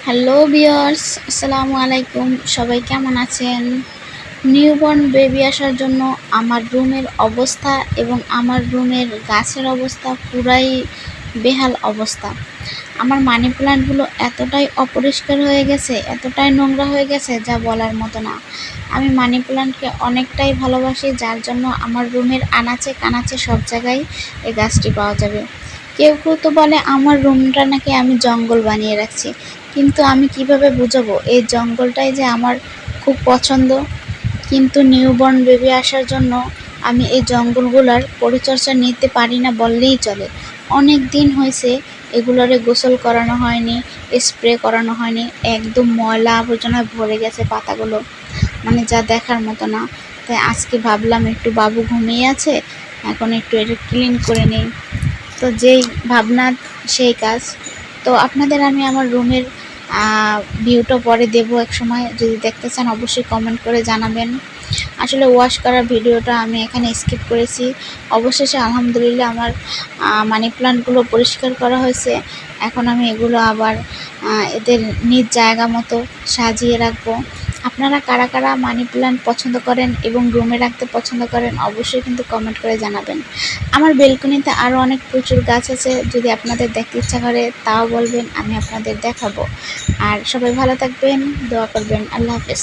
Hello viewers, আসসালামু আলাইকুম। সবাই কেমন আছেন? নিউবর্ন বেবি আসার জন্য আমার রুমের অবস্থা এবং আমার রুমের গাছের অবস্থা পুরাই বেহাল অবস্থা। আমার মানি প্ল্যান্টগুলো এতটাই অপরিষ্কার হয়ে গেছে, এতটাই নোংরা হয়ে গেছে যা বলার মতো না। আমি মানি প্ল্যান্টকে অনেকটাই ভালোবাসি, যার জন্য আমার রুমের আনাচে কানাচে সব জায়গায় এই গাছটি পাওয়া যাবে। কেউ কেউ তো বলে আমার রুমটা নাকি আমি জঙ্গল বানিয়ে রাখছি, কিন্তু আমি কিভাবে বুঝাবো এই জঙ্গলটাই যে আমার খুব পছন্দ। কিন্তু নিউবর্ন বেবি আসার জন্য আমি এই জঙ্গলগুলোর পরিচর্যা নিতে পারি না বললেই চলে। অনেক দিন হয়েছে এগুলোরে গোসল করানো হয়নি, স্প্রে করানো হয়নি, একদম ময়লা আবর্জনায় ভরে গেছে পাতাগুলো, মানে যা দেখার মতো না। তাই আজকে ভাবলাম একটু বাবু ঘুমিয়ে আছে, এখন একটু এটা ক্লিন করে নেই। তো যেই ভাবনা সেই কাজ। তো আপনাদের আমি আমার রুমের ভিউটা পরে দেবো এক সময়, যদি দেখতে চান অবশ্যই কমেন্ট করে জানাবেন। আসলে ওয়াশ করার ভিডিওটা আমি এখানে স্কিপ করেছি। অবশেষে আলহামদুলিল্লাহ আমার মানি প্লান্টগুলো পরিষ্কার করা হয়েছে। এখন আমি এগুলো আবার এদের নিজ জায়গা মতো সাজিয়ে রাখবো। আপনারা কারা কারা মানি প্ল্যান্ট পছন্দ করেন এবং রুমে রাখতে পছন্দ করেন অবশ্যই কিন্তু কমেন্ট করে জানাবেন। আমার বেলকনিতে আরও অনেক প্রচুর গাছ আছে, যদি আপনাদের দেখতে ইচ্ছা করে তাও বলবেন, আমি আপনাদের দেখাবো। আর সবাই ভালো থাকবেন, দোয়া করবেন। আল্লাহ হাফেজ।